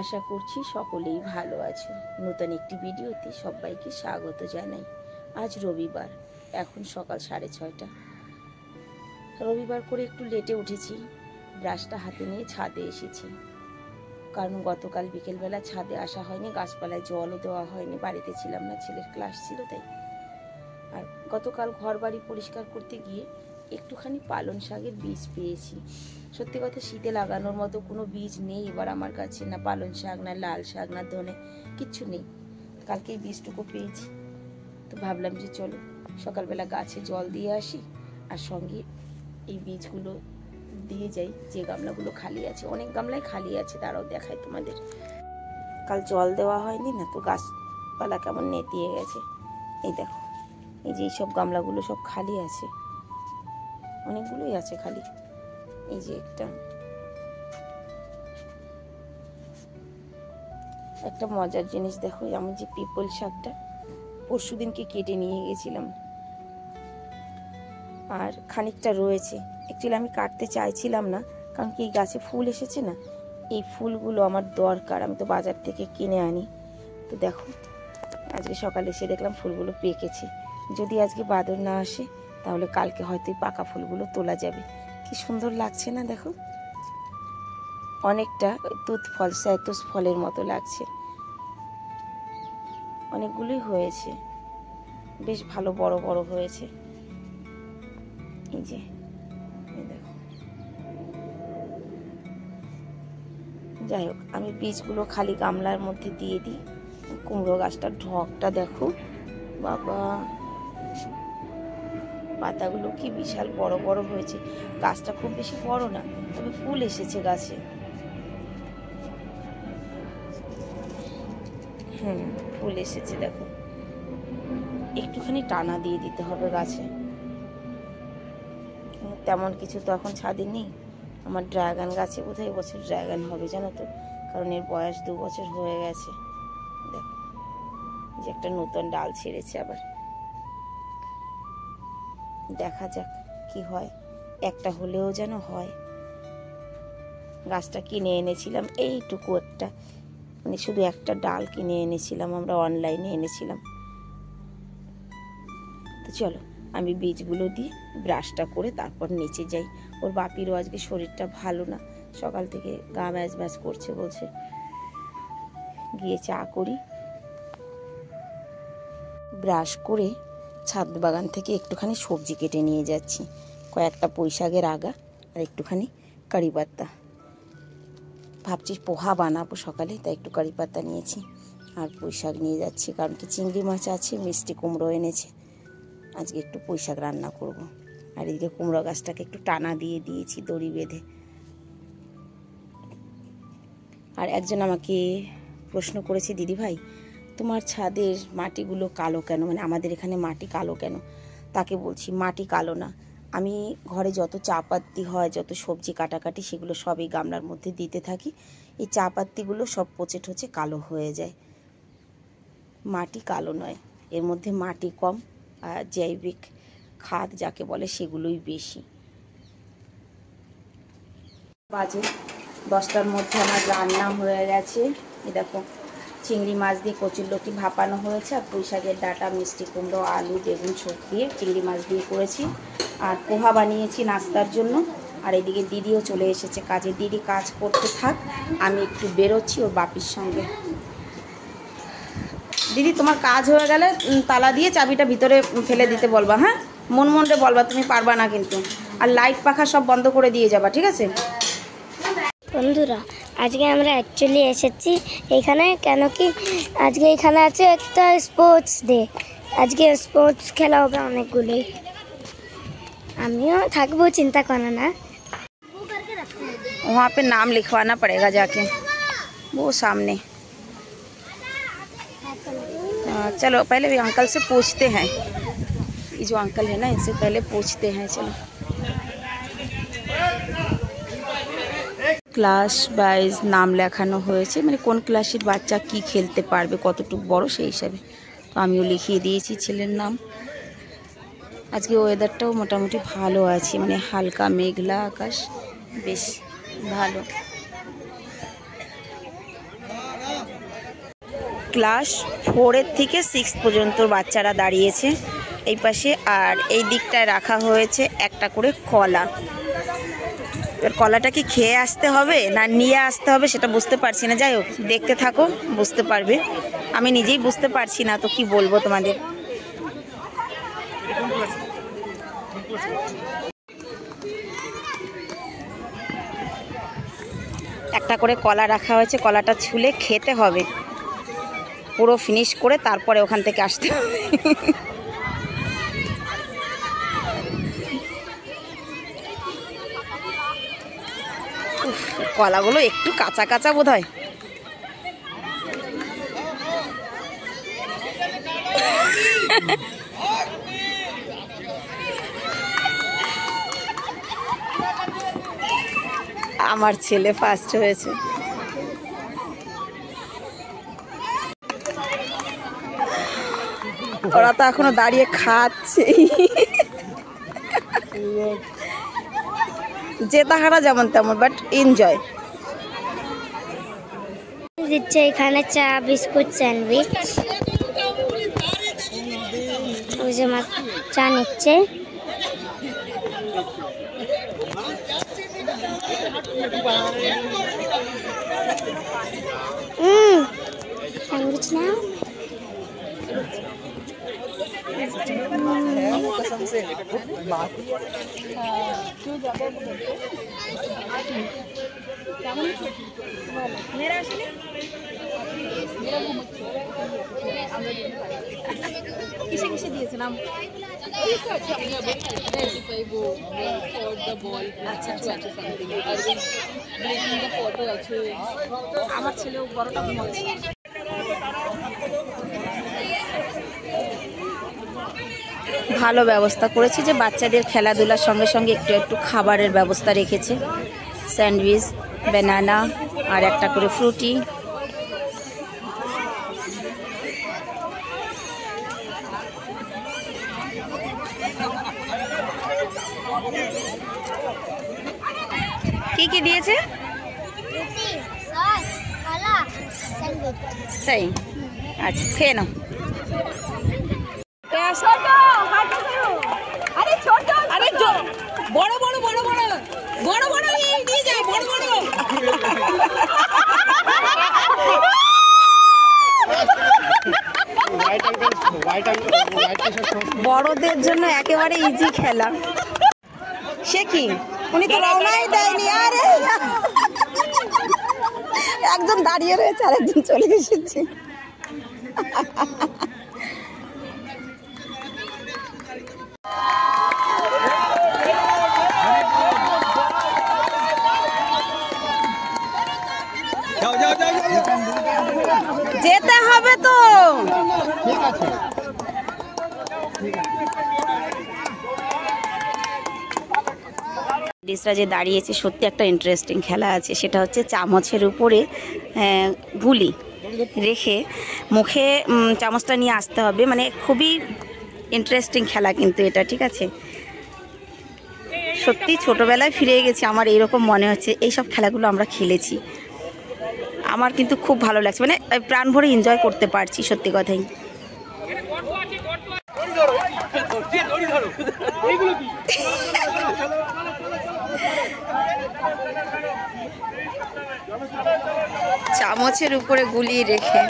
আশা করছি সকলেই ভালো আছো। নতুন একটি ভিডিওতে সবাইকে স্বাগত জানাই। আজ রবিবার, এখন সকাল 6:30। রবিবার করে একটু লেটে উঠেছি। ব্রাশটা হাতে নিয়ে ছাদে এসেছি, কারণ গতকাল বিকেলবেলা ছাদে আসা হয়নি, গাছপালায় জলও দেওয়া হয়নি, বাড়িতে ছিলাম না, ছেলের ক্লাস ছিল তাই। আর গতকাল ঘর বাড়ি পরিষ্কার করতে গিয়ে একটুখানি পালং শাকের বীজ পেয়েছি। সত্যি কথা, শীতে লাগানোর মতো কোনো বীজ নেই এবার আমার কাছে, না পালং শাক, না লাল শাক, না ধনে, কিচ্ছু নেই। কালকে এই বীজটুকু পেয়েছি, তো ভাবলাম যে চলো সকালবেলা গাছে জল দিয়ে আসি, আর সঙ্গে এই বীজগুলো দিয়ে যাই। যে গামলাগুলো খালি আছে, অনেক গামলাই খালি আছে, তারাও দেখায় তোমাদের। কাল জল দেওয়া হয়নি না, তো গাছপালা কেমন নেতিয়ে গেছে। এই দেখো, এই যে এইসব গামলাগুলো সব খালি আছে, অনেকগুলোই আছে খালি। এই যে একটা মজার জিনিস দেখো, আমি যে পিপল শাকটা পরশুদিনকে কেটে নিয়ে গেছিলাম, আর খানিকটা রয়েছে। অ্যাকচুয়ালি আমি কাটতে চাইছিলাম না, কারণ কি এই গাছে ফুল এসেছে না, এই ফুলগুলো আমার দরকার, আমি তো বাজার থেকে কিনে আনি। তো দেখো, আজকে সকালে এসে দেখলাম ফুলগুলো পেকেছে। যদি আজকে বাদর না আসে, তাহলে কালকে হয়তো এই পাকা ফুলগুলো তোলা যাবে। কি সুন্দর লাগছে না দেখো, অনেকটা তুত ফল, সাইতুস ফলের মতো লাগছে। অনেকগুলোই হয়েছে, বেশ ভালো বড় বড় হয়েছে। এই যে দেখো, যাই হোক, আমি বীজগুলো খালি গামলার মধ্যে দিয়ে দিই। কুমড়ো গাছটার ঢকটা দেখো বাবা, পাতাগুলো কি বিশাল বড় বড় হয়েছে। গাছটা খুব বেশি বড় না, তবে ফুল এসেছে গাছে। ফুল এসেছে দেখো। একটুখানি টানা দিয়ে দিতে হবে গাছে। তেমন কিছু তো এখন ছাদে নেই। আমার ড্রাগন গাছে বোধহয় এবছর ড্রাগন হবে, জানো তো, কারণ এর বয়স 2 বছর হয়ে গেছে। দেখো, যে একটা নতুন ডাল ছেড়েছে আবার। দেখা যাক কি হয়, একটা হলেও যেন হয়। গাছটা কিনে এনেছিলাম এইটুকু একটা, মানে শুধু একটা ডাল কিনে এনেছিলাম, আমরা অনলাইনে এনেছিলাম। তো চলো, আমি বীজগুলো দিয়ে ব্রাশটা করে তারপর নিচে যাই। ওর বাপিরও আজকে শরীরটা ভালো না, সকাল থেকে গা ম্যাজ ম্যাজ করছে, বলছে। গিয়ে চা করি। ব্রাশ করে ছাদ বাগান থেকে একটুখানি সবজি কেটে নিয়ে যাচ্ছি। কয়েকটা পুঁই শাকের আগা আর একটুখানি কারি পাতা। ভাবছি পোহা বানাবো সকালে, তাই একটু কারি পাতা নিয়েছি আর পুঁই শাক নিয়ে যাচ্ছি, কারণ কি চিংড়ি মাছ আছে, মিষ্টি কুমড়ো এনেছে, আজকে একটু পুঁই শাক রান্না করব। আর এদিকে কুমড়ো গাছটাকে একটু টানা দিয়ে দিয়েছি দড়ি বেঁধে। আর একজন আমাকে প্রশ্ন করেছে, দিদি ভাই তোমার ছাদের মাটিগুলো কালো কেন, মানে আমাদের এখানে মাটি কালো কেন? তাকে বলছি, মাটি কালো না, আমি ঘরে যত চা পাত্তি হয়, যত সবজি কাটাকাটি, সেগুলো সবই গামলার মধ্যে দিতে থাকি। এই চা পাত্তিগুলো সব পচে ঠচে কালো হয়ে যায়। মাটি কালো নয়, এর মধ্যে মাটি কম আর জৈবিক খাদ যাকে বলে সেগুলোই বেশি। বাজে 10টার মধ্যে আমার রান্না হয়ে গেছে। এই দেখো, চিংড়ি মাছ দিয়ে কচুরলতি ভাপানো হয়েছে, আর পুঁই শাকের ডাঁটা, মিষ্টি কুমড়ো, আলু, বেগুন সব দিয়ে চিংড়ি মাছ দিয়ে করেছি। আর পোহা বানিয়েছি নাস্তার জন্য। আর এদিকে দিদিও চলে এসেছে কাজে। দিদি কাজ করতে থাক, আমি একটু বেরোচ্ছি ওর বাপির সঙ্গে। দিদি, তোমার কাজ হয়ে গেলে তালা দিয়ে চাবিটা ভিতরে ফেলে দিতে বলবা, হ্যাঁ? মন মনরে বলবা, তুমি পারবা না কিন্তু। আর লাইট পাখা সব বন্ধ করে দিয়ে যাবা, ঠিক আছে? বন্ধুরা, আজকে আমরা অ্যাকচুয়ালি এসেছি এখানে, কেন কি আজকে এখানে আছে একটা স্পোর্টস ডে। আজকে স্পোর্টস খেলা হবে অনেকগুলোই, আমিও থাকবো, চিন্তা করো না। वहाँ पे नाम लिखवाना पड़ेगा जाके, वो सामने। चलो पहले भी अंकल से पूछते हैं, ये जो अंकल है ना, इनसे पहले पूछते हैं। चलो, ক্লাস ওয়াইজ নাম লেখানো হয়েছে, মানে কোন ক্লাসের বাচ্চা কি খেলতে পারবে, কতটুকু বড়, সেই হিসাবে। তো আমিও লিখিয়ে দিয়েছি ছেলের নাম। আজকে ওয়েদারটাও মোটামুটি ভালো আছে, মানে হালকা মেঘলা আকাশ, বেশ ভালো। ক্লাস 4 থেকে 6 পর্যন্ত বাচ্চারা দাঁড়িয়েছে এই পাশে। আর এই দিকটায় রাখা হয়েছে একটা করে কলা। এবার কলাটা কি খেয়ে আসতে হবে না নিয়ে আসতে হবে সেটা বুঝতে পারছি না। যাই হোক, দেখতে থাকো, বুঝতে পারবে। আমি নিজেই বুঝতে পারছি না, তো কি বলবো তোমাদের। একটা করে কলা রাখা হয়েছে, কলাটা ছুলে খেতে হবে, পুরো ফিনিশ করে তারপরে ওখান থেকে আসতে হবে। কলাগুলো একটু কাঁচা কাঁচা বোধ হয়। আমার ছেলে ফার্স্ট হয়েছে। ওরা তো এখনো দাঁড়িয়ে খাচ্ছে। জেতা হারা যেমন তেমন, বাট এনজয়। দিচ্ছে এখানে চা, বিস্কুট, স্যান্ডউইচ। ওই যে মা চা নিচ্ছে। স্যান্ডউইচ নাও। কিসে কিসে দিয়েছিলাম? আমার ছেলেও বড়টা ঘুমাচ্ছে। ভালো ব্যবস্থা করেছে যে বাচ্চাদের খেলাধুলার সঙ্গে সঙ্গে একটু একটু খাবারের ব্যবস্থা রেখেছে। স্যান্ডউইচ, ব্যানানা আর একটা করে ফ্রুটি। কি কি দিয়েছে? তাই, আচ্ছা খেয়ে নাও। বড় বড় বড় বড় বড় বড় দিয়ে যাও, বড় বড়। বড়দের জন্য একেবারে ইজি খেলা। সে কি, উনি তো রওনাই দেয়নি। আরে একজন দাঁড়িয়ে রয়েছে আর একজন চলে এসেছে। যেতে হবে তো। ঠিক আছে, লেডিসরা যে দাঁড়িয়েছে, সত্যি একটা ইন্টারেস্টিং খেলা আছে। সেটা হচ্ছে চামচের উপরে গুলি রেখে মুখে চামচটা নিয়ে আসতে হবে। মানে খুবই ইন্টারেস্টিং খেলা কিন্তু এটা, ঠিক আছে। সত্যি ছোটোবেলায় ফিরে গেছি, আমার এইরকম মনে হচ্ছে। এইসব খেলাগুলো আমরা খেলেছি, আমার কিন্তু খুব ভালো লাগছে। মানে প্রাণ ভরে এনজয় করতে পারছি, সত্যি কথাই। চামচের উপরে গুলি রেখে।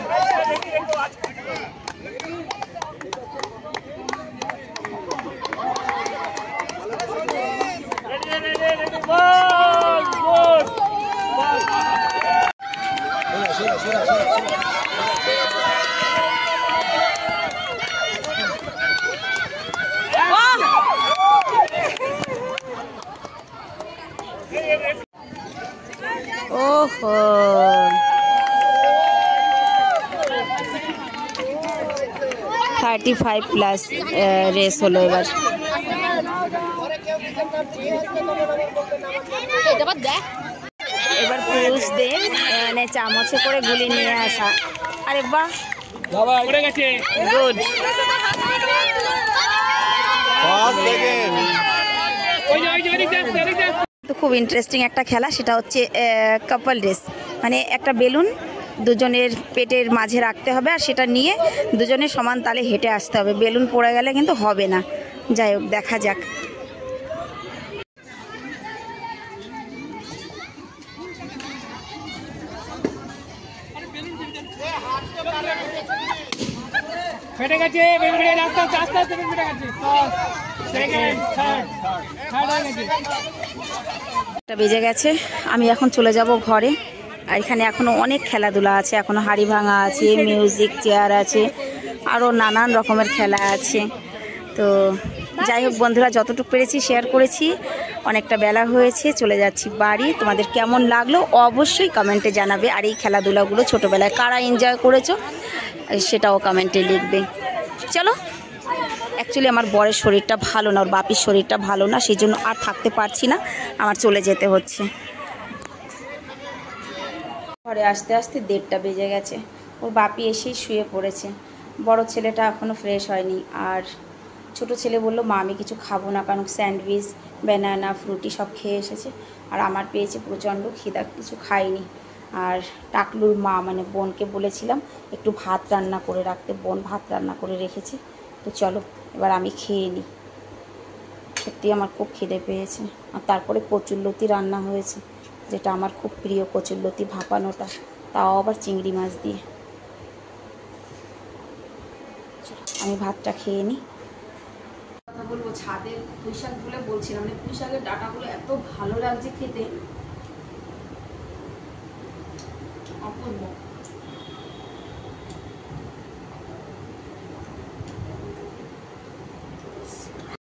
ওহো, 35+ রেস হলো এবার। এবার পুরুষ দিয়ে মানে চামচে করে গুলি নিয়ে আসা। আরে বাহ, গুড। তো খুব ইন্টারেস্টিং একটা খেলা। সেটা হচ্ছে কাপল রেস। মানে একটা বেলুন দুজনের পেটের মাঝে রাখতে হবে, আর সেটা নিয়ে দুজনের সমান তালে হেঁটে আসতে হবে। বেলুন পড়ে গেলে কিন্তু হবে না। যাই হোক, দেখা যাক। ফেটে গেছে, আস্তে আস্তে আস্তে আস্তে ফেটে গেছে। সেকেন্ড, থার্ড হয়ে গেছে। একটা বেজে গেছে, আমি এখন চলে যাব ঘরে। আর এখানে এখনো অনেক খেলাধুলা আছে, এখনো হাড়ি ভাঙা আছে, মিউজিক চেয়ার আছে, আরও নানান রকমের খেলা আছে। তো যাই হোক বন্ধুরা, যতটুকু পেরেছি শেয়ার করেছি। অনেকটা বেলা হয়েছে, চলে যাচ্ছি বাড়ি। তোমাদের কেমন লাগলো অবশ্যই কমেন্টে জানাবে। আর এই খেলাধুলাগুলো ছোটোবেলায় কারা এনজয় করেছো সেটাও কমেন্টে লিখবে। চলো, অ্যাকচুয়ালি আমার বরের শরীরটা ভালো না, ওর বাপির শরীরটা ভালো না, সেই জন্য আর থাকতে পারছি না, আমার চলে যেতে হচ্ছে। ঘরে আসতে আসতে 1:30 বেজে গেছে। ওর বাপি এসেই শুয়ে পড়েছে। বড় ছেলেটা এখনও ফ্রেশ হয়নি। আর ছোট ছেলে বলল, মা আমি কিছু খাবো না, কারণ স্যান্ডউইচ, ব্যানানা, ফ্রুটি সব খেয়ে এসেছে। আর আমার পেয়েছে প্রচণ্ড খিদা, কিছু খাইনি। আর টাকলুর মা মানে বোনকে বলেছিলাম একটু ভাত রান্না করে রাখতে, বোন ভাত রান্না করে রেখেছে। তো চলো এবার আমি খেয়ে নিই। সত্যি আমার খুব খিদে পেয়েছে। আর তারপরে কচুরলতি রান্না হয়েছে, যেটা আমার খুব প্রিয়, কচুরলতি ভাপানোটা, তাও আবার চিংড়ি মাছ দিয়ে। আমি ভাতটা খেয়ে নিই। কথা বলবো, ছাদের পুঁই শাকগুলো বলছিলাম, মানে পুঁই শাকের ডাঁটাগুলো এত ভালো লাগছে খেতে, অপূর্ব।